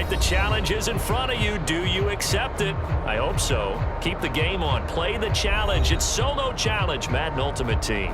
right, the challenge is in front of you. Do you accept it? I hope so. Keep the game on. Play the challenge. It's solo challenge, Madden Ultimate Team.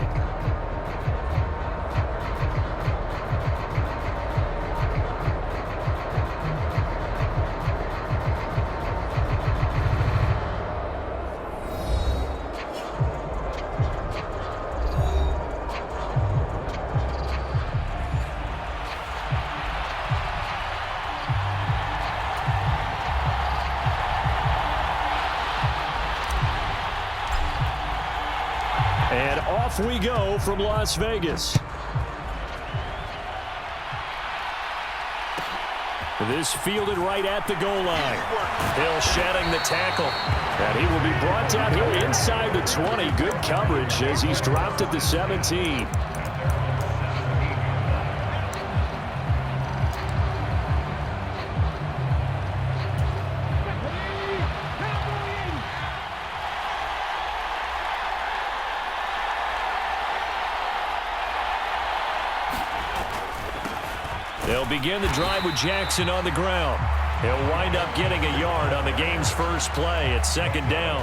And off we go from Las Vegas. This fielded right at the goal line. Hill shedding the tackle. And he will be brought down here inside the 20. Good coverage as he's dropped at the 17. They'll begin the drive with Jackson on the ground. He'll wind up getting a yard on the game's first play at second down.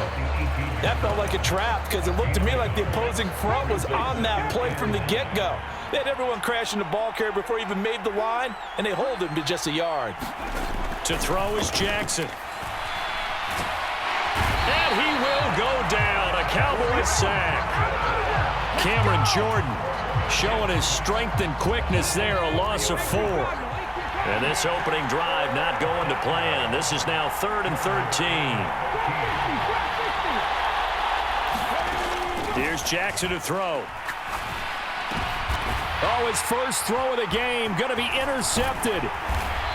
That felt like a trap because it looked to me like the opposing front was on that play from the get-go. They had everyone crashing the ball carrier before he even made the line, and they hold him to just a yard. To throw is Jackson. And he will go down. A Cowboys sack. Cameron Jordan showing his strength and quickness there, a loss of 4. And this opening drive not going to plan. This is now 3rd and 13. Here's Jackson to throw. Oh, his first throw of the game going to be intercepted.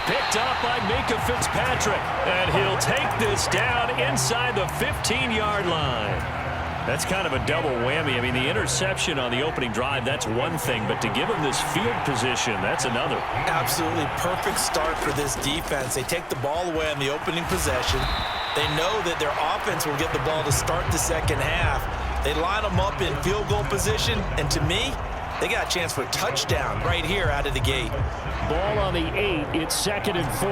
Picked up by Minka Fitzpatrick. And he'll take this down inside the 15-yard line. That's kind of a double whammy. I mean, the interception on the opening drive, that's one thing. But to give him this field position, that's another. Absolutely perfect start for this defense. They take the ball away on the opening possession. They know that their offense will get the ball to start the second half. They line them up in field goal position. And to me, they got a chance for a touchdown right here out of the gate. Ball on the 8. It's 2nd and 4.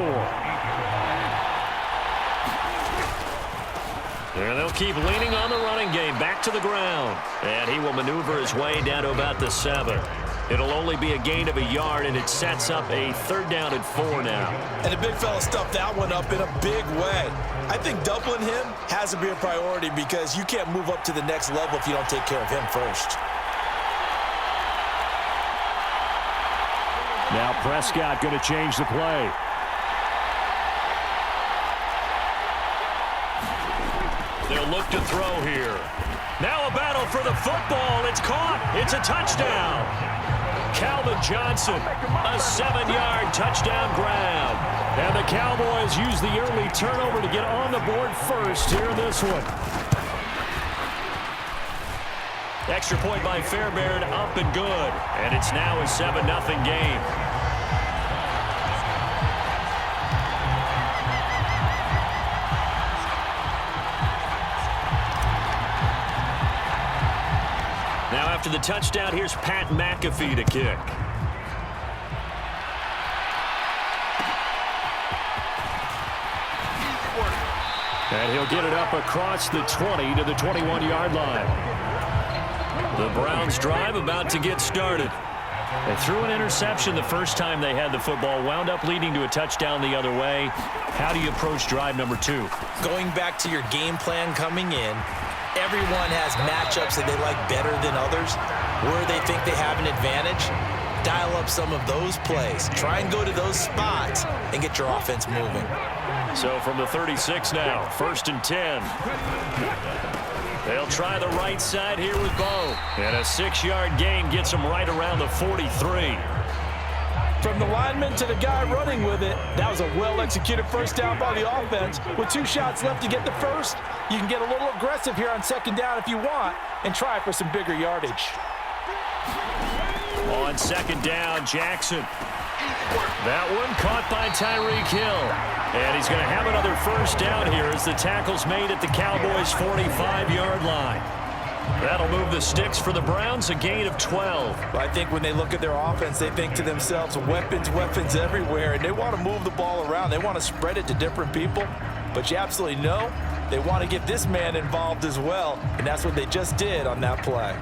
And they'll keep leaning on the running game. Back to the ground. And he will maneuver his way down to about the 7. It'll only be a gain of a yard, and it sets up a 3rd down and 4 now. And the big fella stuffed that one up in a big way. I think doubling him has to be a priority because you can't move up to the next level if you don't take care of him first. Now Prescott going to change the play. They'll look to throw here. Now a battle for the football. It's caught. It's a touchdown. Calvin Johnson, a 7-yard touchdown grab. And the Cowboys use the early turnover to get on the board first here in this one. Extra point by Fairbairn, up and good. And it's now a 7-0 game. Now after the touchdown, here's Pat McAfee to kick. And he'll get it up across the 20 to the 21-yard line. The Browns drive about to get started. They threw an interception the first time they had the football, wound up leading to a touchdown the other way. How do you approach drive number 2? Going back to your game plan coming in, everyone has matchups that they like better than others, where they think they have an advantage. Dial up some of those plays. Try and go to those spots and get your offense moving. So from the 36 now, 1st and 10. They'll try the right side here with Bo. And a 6-yard gain gets them right around the 43. From the lineman to the guy running with it, that was a well-executed first down by the offense. With 2 shots left to get the first, you can get a little aggressive here on 2nd down if you want and try for some bigger yardage. On 2nd down, Jackson. That one caught by Tyreek Hill. And he's going to have another first down here as the tackle's made at the Cowboys' 45-yard line. That'll move the sticks for the Browns, a gain of 12. Well, I think when they look at their offense, they think to themselves, weapons, weapons everywhere, and they want to move the ball around. They want to spread it to different people, but you absolutely know they want to get this man involved as well, and that's what they just did on that play.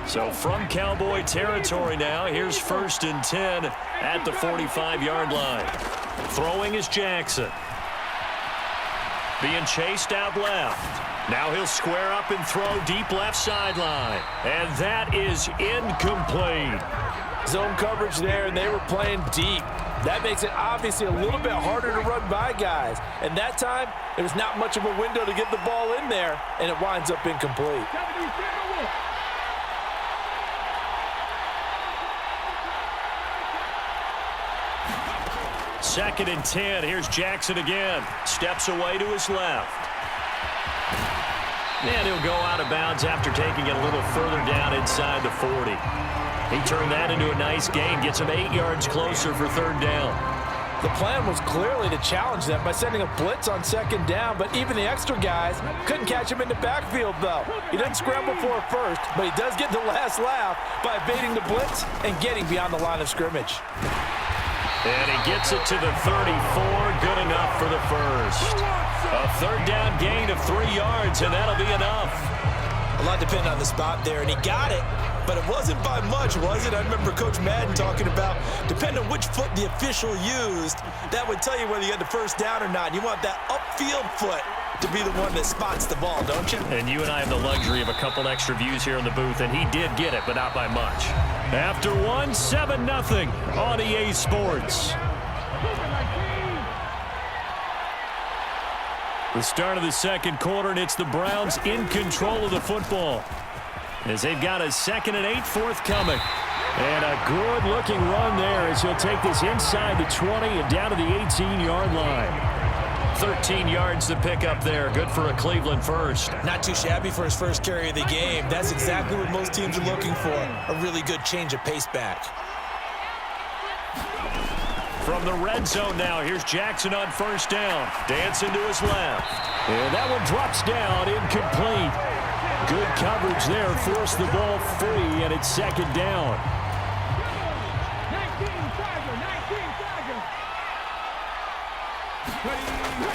So from Cowboy territory now, here's 1st and 10 at the 45-yard line. Throwing is Jackson. Being chased out left. Now he'll square up and throw deep left sideline. And that is incomplete. Zone coverage there, and they were playing deep. That makes it obviously a little bit harder to run by guys. And that time, there was not much of a window to get the ball in there, and it winds up incomplete. 2nd and 10. Here's Jackson again. Steps away to his left. And he'll go out of bounds after taking it a little further down inside the 40. He turned that into a nice gain. Gets him 8 yards closer for 3rd down. The plan was clearly to challenge them by sending a blitz on 2nd down, but even the extra guys couldn't catch him in the backfield, though. He doesn't scramble for a first, but he does get the last laugh by evading the blitz and getting beyond the line of scrimmage. And he gets it to the 34, good enough for the first. A 3rd down gain of 3 yards, and that'll be enough. A lot depended on the spot there, and he got it, but it wasn't by much, was it? I remember Coach Madden talking about, depending on which foot the official used, that would tell you whether you had the first down or not. You want that upfield foot to be the one that spots the ball, don't you? And you and I have the luxury of a couple extra views here in the booth, and he did get it, but not by much. After 7-0 on EA Sports. The start of the 2nd quarter, and it's the Browns in control of the football, as they've got a 2nd and 8 forthcoming. And a good-looking run there as he'll take this inside the 20 and down to the 18-yard line. 13 yards to pick up there. Good for a Cleveland first. Not too shabby for his first carry of the game. That's exactly what most teams are looking for. A really good change of pace back. From the red zone now, here's Jackson on 1st down. Dancing to his left. And that one drops down, incomplete. Good coverage there, forced the ball free, and it's 2nd down.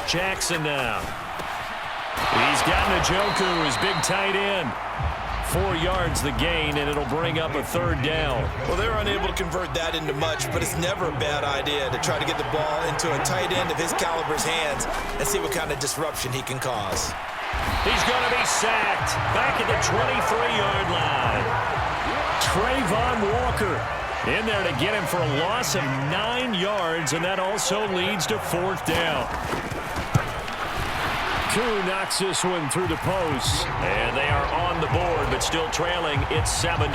Jackson now. He's got Njoku, his big tight end. 4 yards the gain, and it'll bring up a 3rd down. Well, they're unable to convert that into much, but it's never a bad idea to try to get the ball into a tight end of his caliber's hands and see what kind of disruption he can cause. He's going to be sacked back at the 23-yard line. Trayvon Walker in there to get him for a loss of 9 yards, and that also leads to 4th down. Koo knocks this one through the post. And they are on the board, but still trailing. It's 7-3.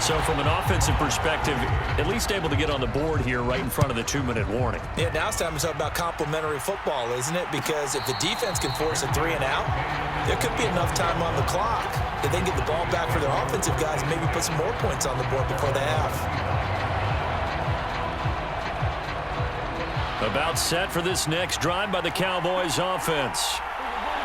So from an offensive perspective, at least able to get on the board here right in front of the 2-minute warning. Yeah, now it's time to talk about complementary football, isn't it? Because if the defense can force a 3 and out, there could be enough time on the clock that they can get the ball back for their offensive guys and maybe put some more points on the board before the half. About set for this next drive by the Cowboys offense.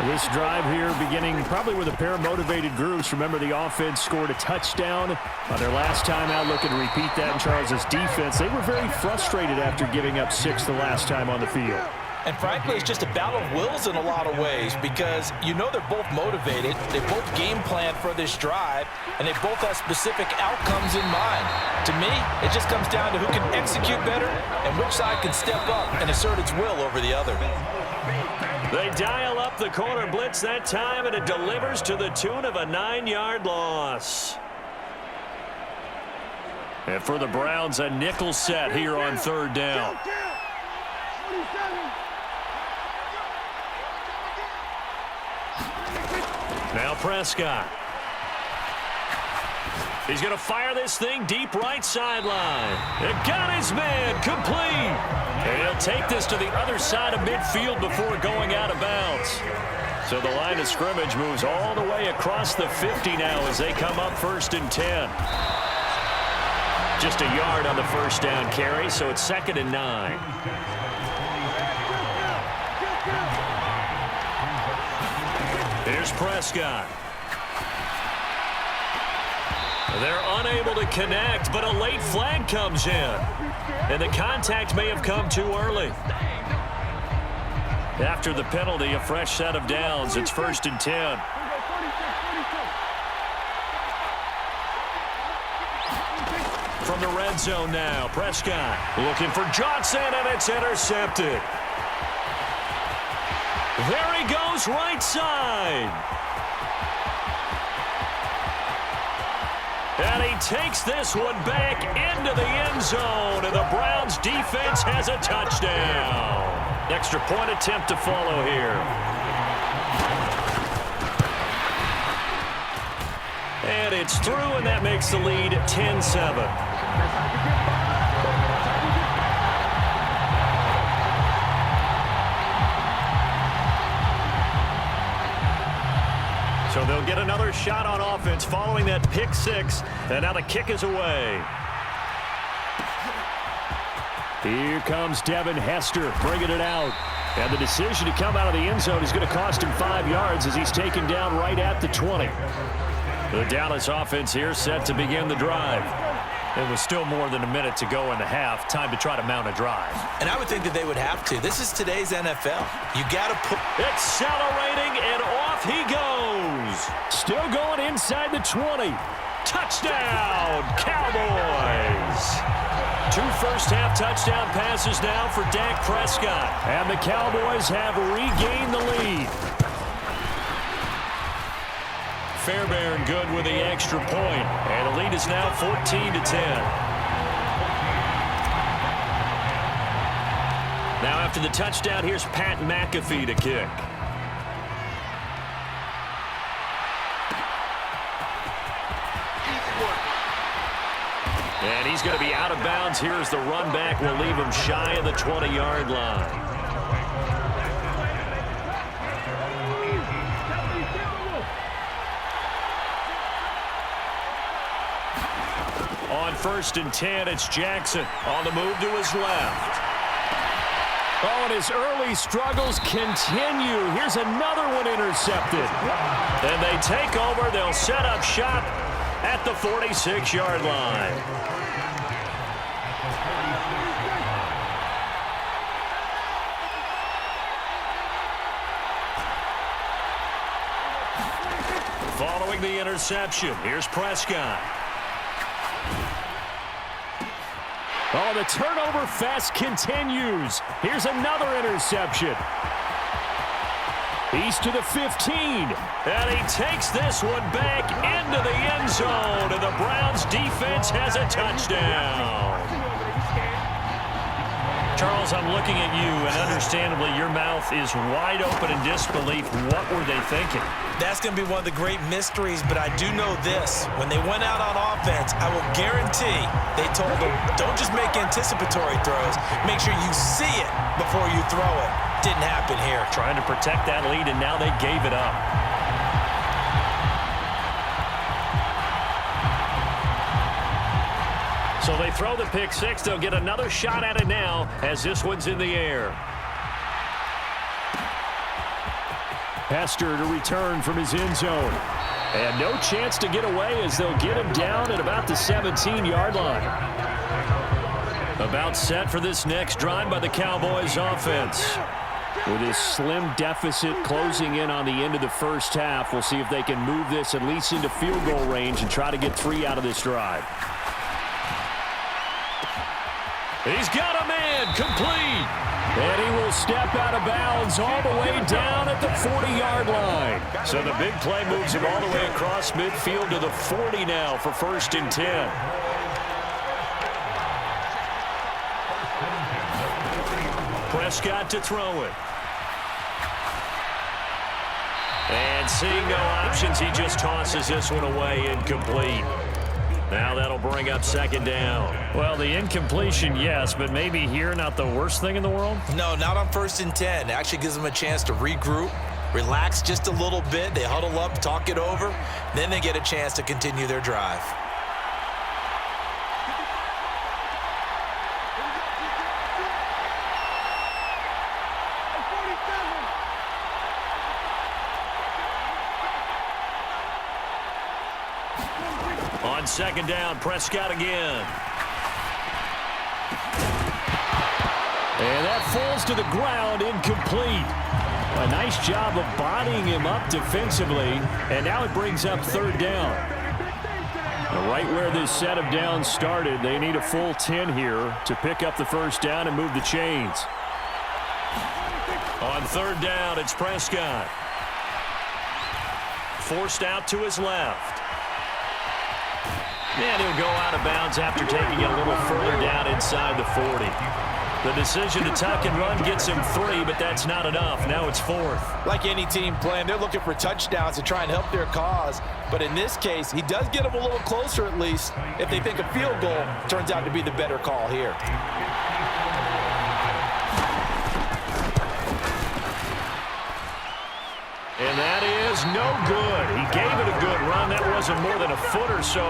This drive here beginning probably with a pair of motivated groups. Remember, the offense scored a touchdown on their last time out, looking to repeat that in Charles's defense. They were very frustrated after giving up 6 the last time on the field. And frankly, it's just a battle of wills in a lot of ways because you know they're both motivated, they both game plan for this drive, and they both have specific outcomes in mind. To me, it just comes down to who can execute better and which side can step up and assert its will over the other. They dial up the corner blitz that time, and it delivers to the tune of a 9-yard loss. And for the Browns, a nickel set here on 3rd down. Now Prescott. He's going to fire this thing deep right sideline. It got his man complete. And he'll take this to the other side of midfield before going out of bounds. So the line of scrimmage moves all the way across the 50 now as they come up 1st and 10. Just a yard on the first down carry, so it's 2nd and 9. Here's Prescott. They're unable to connect, but a late flag comes in. And the contact may have come too early. After the penalty, a fresh set of downs. It's 1st and 10. From the red zone now, Prescott looking for Johnson, and it's intercepted. There he goes, right side. And he takes this one back into the end zone, and the Browns defense has a touchdown. Extra point attempt to follow here. And it's through, and that makes the lead 10-7. So they'll get another shot on offense following that pick six, and now the kick is away. Here comes Devin Hester bringing it out. And the decision to come out of the end zone is going to cost him 5 yards as he's taken down right at the 20. The Dallas offense here set to begin the drive. It was still more than a minute to go in the half. Time to try to mount a drive. And I would think that they would have to. This is today's NFL. You got to put... Accelerating, and off he goes. Still going inside the 20. Touchdown, Cowboys. 2 first-half touchdown passes now for Dak Prescott. And the Cowboys have regained the lead. Fairbairn good with the extra point. And the lead is now 14-10. Now after the touchdown, here's Pat McAfee to kick. And he's going to be out of bounds. Here's the run back. Will leave him shy of the 20-yard line. On 1st and 10, it's Jackson on the move to his left. Oh, and his early struggles continue. Here's another one intercepted. And they take over. They'll set up shop at the 46-yard line. Following the interception, here's Prescott. Oh, the turnover fest continues. Here's another interception. He's to the 15. And he takes this one back into the end zone. And the Browns defense has a touchdown. Charles, I'm looking at you, and understandably, your mouth is wide open in disbelief. What were they thinking? That's going to be one of the great mysteries, but I do know this. When they went out on offense, I will guarantee they told them, don't just make anticipatory throws. Make sure you see it before you throw it. Didn't happen here. Trying to protect that lead, and now they gave it up. So they throw the pick six. They'll get another shot at it now as this one's in the air. Hester to return from his end zone. And no chance to get away as they'll get him down at about the 17-yard line. About set for this next drive by the Cowboys offense. With his slim deficit closing in on the end of the first half, we'll see if they can move this at least into field goal range and try to get 3 out of this drive. He's got a man, complete. And he will step out of bounds all the way down at the 40-yard line. So the big play moves him all the way across midfield to the 40 now for 1st and 10. Prescott to throw it. And seeing no options, he just tosses this one away, incomplete. Now that'll bring up 2nd down. Well, the incompletion, yes, but maybe here not the worst thing in the world? No, not on 1st and 10. It actually gives them a chance to regroup, relax just a little bit. They huddle up, talk it over. Then they get a chance to continue their drive. second down, Prescott again. And that falls to the ground, incomplete. A nice job of bodying him up defensively, and now it brings up third down. Right where this set of downs started, they need a full 10 here to pick up the first down and move the chains. On third down, it's Prescott. Forced out to his left. And he'll go out of bounds after taking it a little further down inside the 40. The decision to tuck and run gets him 3, but that's not enough. Now it's 4th. Like any team playing, they're looking for touchdowns to try and help their cause. But in this case, he does get them a little closer at least if they think a field goal turns out to be the better call here. And that is no good. He gave it a good run. That wasn't more than a foot or so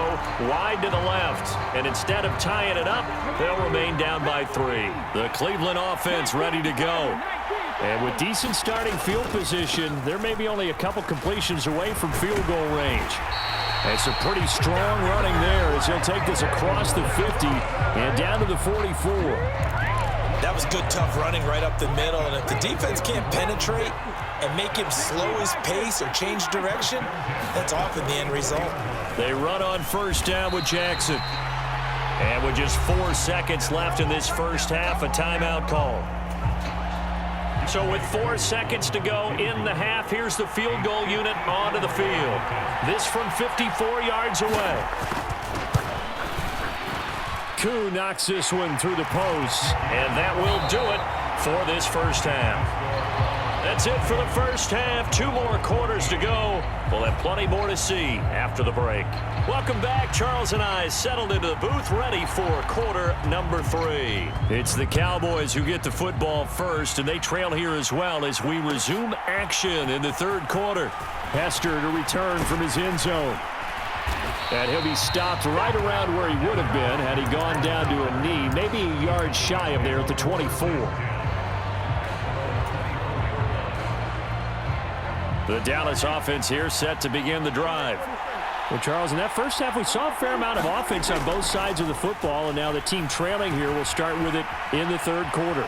wide to the left. And instead of tying it up, they'll remain down by 3. The Cleveland offense ready to go. And with decent starting field position, they're maybe only a couple completions away from field goal range. And some pretty strong running there as he'll take this across the 50 and down to the 44. That was good, tough running right up the middle. And if the defense can't penetrate and make him slow his pace or change direction, that's often the end result. They run on first down with Jackson. And with just 4 seconds left in this first half, a timeout call. So with 4 seconds to go in the half, here's the field goal unit onto the field. This from 54 yards away. Koo knocks this one through the post. And that will do it for this first half. That's it for the first half. 2 more quarters to go. We'll have plenty more to see after the break. Welcome back. Charles and I settled into the booth ready for quarter number 3. It's the Cowboys who get the football first, and they trail here as well as we resume action in the third quarter. Hester to return from his end zone. And he'll be stopped right around where he would have been had he gone down to a knee, maybe a yard shy of there at the 24. The Dallas offense here set to begin the drive. Well, Charles, in that first half, we saw a fair amount of offense on both sides of the football, and now the team trailing here will start with it in the third quarter.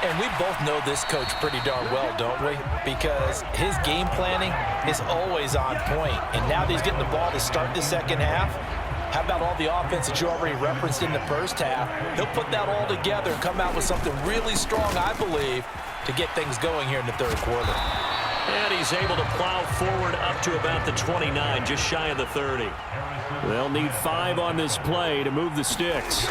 And we both know this coach pretty darn well, don't we? Because his game planning is always on point. And now that he's getting the ball to start the second half, how about all the offense that you already referenced in the first half? He'll put that all together and come out with something really strong, I believe, to get things going here in the third quarter. And he's able to plow forward up to about the 29, just shy of the 30. They'll need 5 on this play to move the sticks.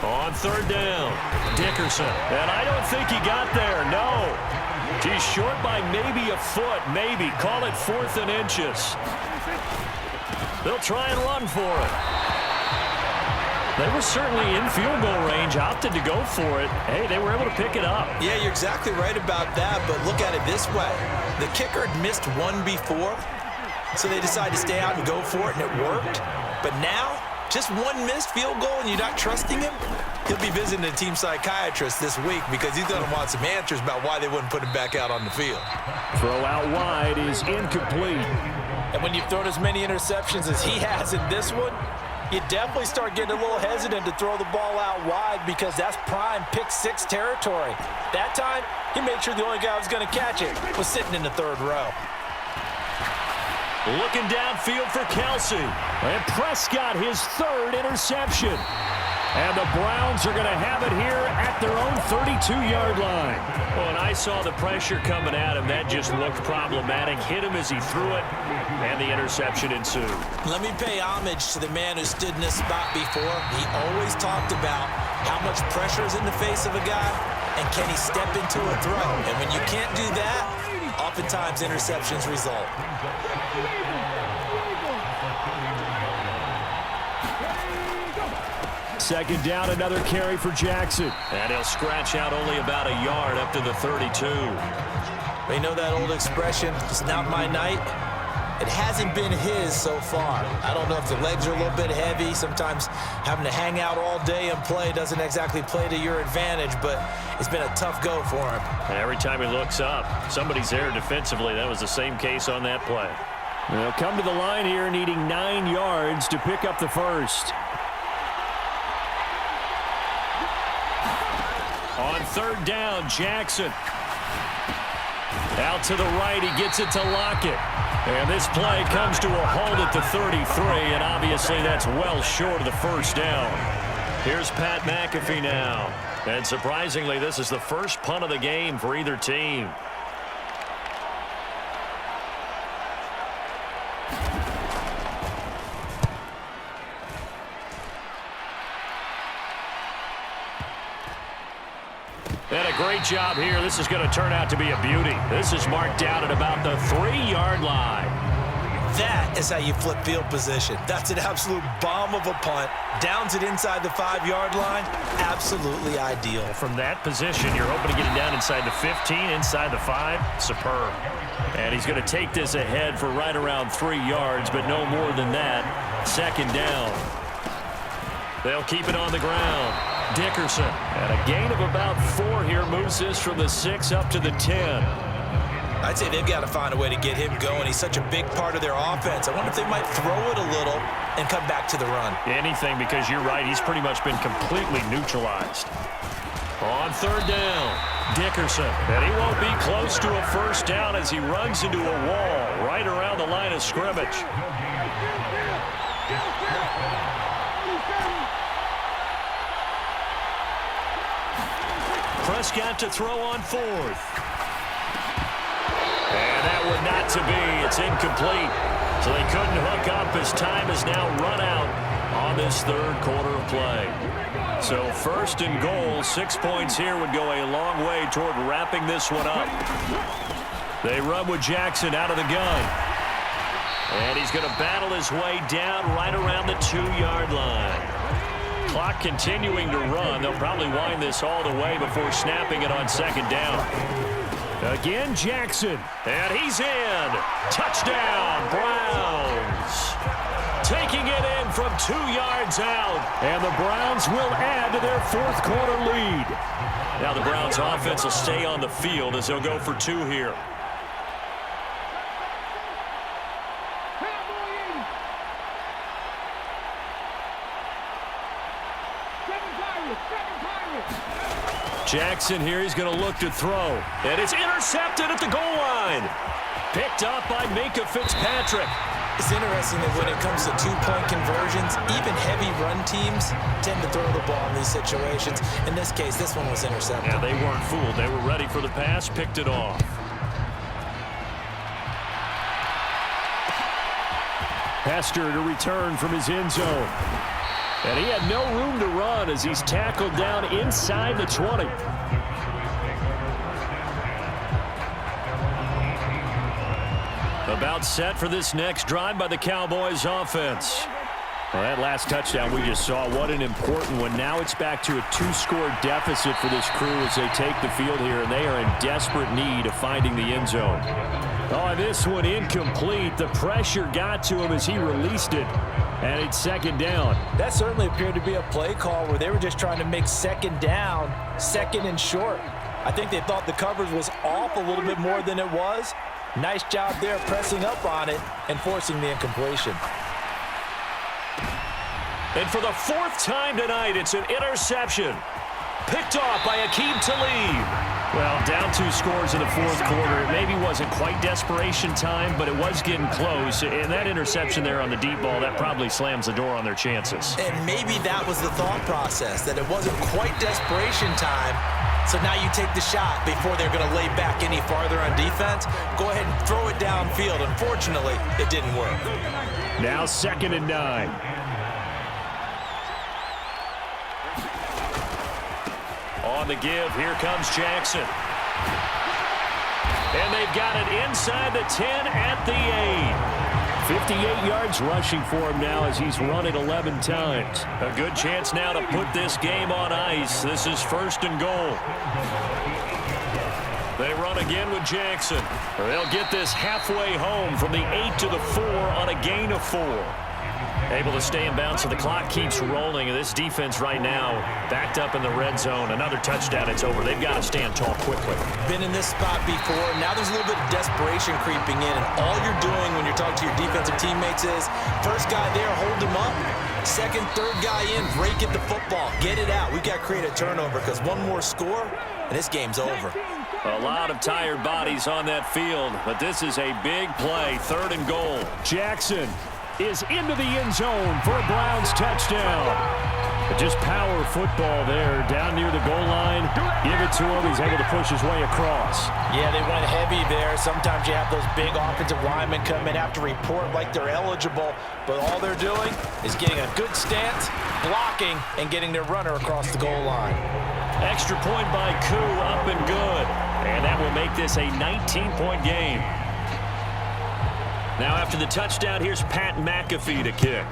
On third down, Dickerson. And I don't think he got there, no. He's short by maybe a foot, maybe. Call it 4th and inches. They'll try and run for it. They were certainly in field goal range, opted to go for it. Hey, they were able to pick it up. Yeah, you're exactly right about that, but look at it this way. The kicker had missed one before, so they decided to stay out and go for it, and it worked. But now, just one missed field goal and you're not trusting him? He'll be visiting a team psychiatrist this week because he's going to want some answers about why they wouldn't put him back out on the field. Throw out wide is incomplete. And when you've thrown as many interceptions as he has in this one, you definitely start getting a little hesitant to throw the ball out wide because that's prime pick-6 territory. That time, he made sure the only guy who was going to catch it was sitting in the third row. Looking downfield for Kelsey. And Prescott, his 3rd interception. And the Browns are going to have it here at their own 32-yard line. Well, and I saw the pressure coming at him. That just looked problematic. Hit him as he threw it, and the interception ensued. Let me pay homage to the man who stood in this spot before. He always talked about how much pressure is in the face of a guy, and can he step into a throw. And when you can't do that, oftentimes interceptions result. Second down, another carry for Jackson. And he'll scratch out only about a yard up to the 32. You know that old expression, it's not my night? It hasn't been his so far. I don't know if the legs are a little bit heavy. Sometimes having to hang out all day and play doesn't exactly play to your advantage, but it's been a tough go for him. And every time he looks up, somebody's there defensively. That was the same case on that play. They'll come to the line here needing 9 yards to pick up the first. On third down, Jackson. Out to the right, he gets it to Lockett. And this play comes to a halt at the 33, and obviously that's well short of the first down. Here's Pat McAfee now. And surprisingly, this is the first punt of the game for either team. And a great job here. This is going to turn out to be a beauty. This is marked down at about the 3-yard line. That is how you flip field position. That's an absolute bomb of a punt. Downs it inside the 5-yard line. Absolutely ideal. From that position, you're hoping to get it down inside the 15, inside the 5. Superb. And he's going to take this ahead for right around 3 yards, but no more than that. Second down. They'll keep it on the ground. Dickerson. And a gain of about 4 here moves this from the 6 up to the 10. I'd say they've got to find a way to get him going. He's such a big part of their offense. I wonder if they might throw it a little and come back to the run. Anything, because you're right. He's pretty much been completely neutralized. On third down, Dickerson. And he won't be close to a first down as he runs into a wall right around the line of scrimmage. Prescott to throw on fourth. And that one not to be. It's incomplete. So they couldn't hook up as time is now run out on this third quarter of play. So first and goal, 6 points here would go a long way toward wrapping this one up. They run with Jackson out of the gun. And he's going to battle his way down right around the 2-yard line. Clock continuing to run. They'll probably wind this all the way before snapping it on second down. Again, Jackson. And he's in. Touchdown, Browns. Taking it in from 2 yards out. And the Browns will add to their fourth quarter lead. Now the Browns offense will stay on the field as they'll go for 2 here. Jackson here, he's going to look to throw. And it's intercepted at the goal line. Picked up by Minkah Fitzpatrick. It's interesting that when it comes to 2-point conversions, even heavy run teams tend to throw the ball in these situations. In this case, this one was intercepted. Yeah, they weren't fooled. They were ready for the pass, picked it off. Hester to return from his end zone. And he had no room to run as he's tackled down inside the 20. About set for this next drive by the Cowboys offense. Well, that last touchdown we just saw, what an important one. Now it's back to a 2-score deficit for this crew as they take the field here, and they are in desperate need of finding the end zone. Oh, this one incomplete. The pressure got to him as he released it. And it's second down. That certainly appeared to be a play call where they were just trying to make second down, second and short. I think they thought the coverage was off a little bit more than it was. Nice job there pressing up on it and forcing the incompletion. And for the 4th time tonight, it's an interception. Picked off by Aqib Talib. Well, down 2 scores in the fourth quarter. It maybe wasn't quite desperation time, but it was getting close. And that interception there on the deep ball, that probably slams the door on their chances. And maybe that was the thought process, that it wasn't quite desperation time. So now you take the shot before they're going to lay back any farther on defense. Go ahead and throw it downfield. Unfortunately, it didn't work. Now 2nd and 9. On the give, here comes Jackson. And they've got it inside the 10 at the 8. 58 yards rushing for him now as he's run it 11 times. A good chance now to put this game on ice. This is 1st and goal. They run again with Jackson. They'll get this halfway home from the 8 to the 4 on a gain of 4. Able to stay in bounds, so the clock keeps rolling. And this defense right now backed up in the red zone. Another touchdown, it's over. They've got to stand tall quickly. Been in this spot before. Now there's a little bit of desperation creeping in. And all you're doing when you're talking to your defensive teammates is, first guy there, hold him up. Second, third guy in, break at the football. Get it out. We've got to create a turnover because one more score, and this game's over. A lot of tired bodies on that field, but this is a big play, 3rd and goal. Jackson is into the end zone for a Browns touchdown. But just power football there, down near the goal line. Give it to him. He's able to push his way across. Yeah, they went heavy there. Sometimes you have those big offensive linemen come in, have to report like they're eligible, but all they're doing is getting a good stance, blocking, and getting their runner across the goal line. Extra point by Koo, up and good. And that will make this a 19-point game. Now after the touchdown, here's Pat McAfee to kick.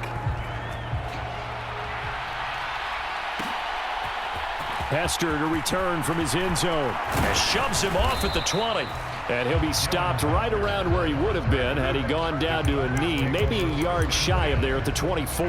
Hester to return from his end zone. And shoves him off at the 20. And he'll be stopped right around where he would have been had he gone down to a knee, maybe a yard shy of there at the 24.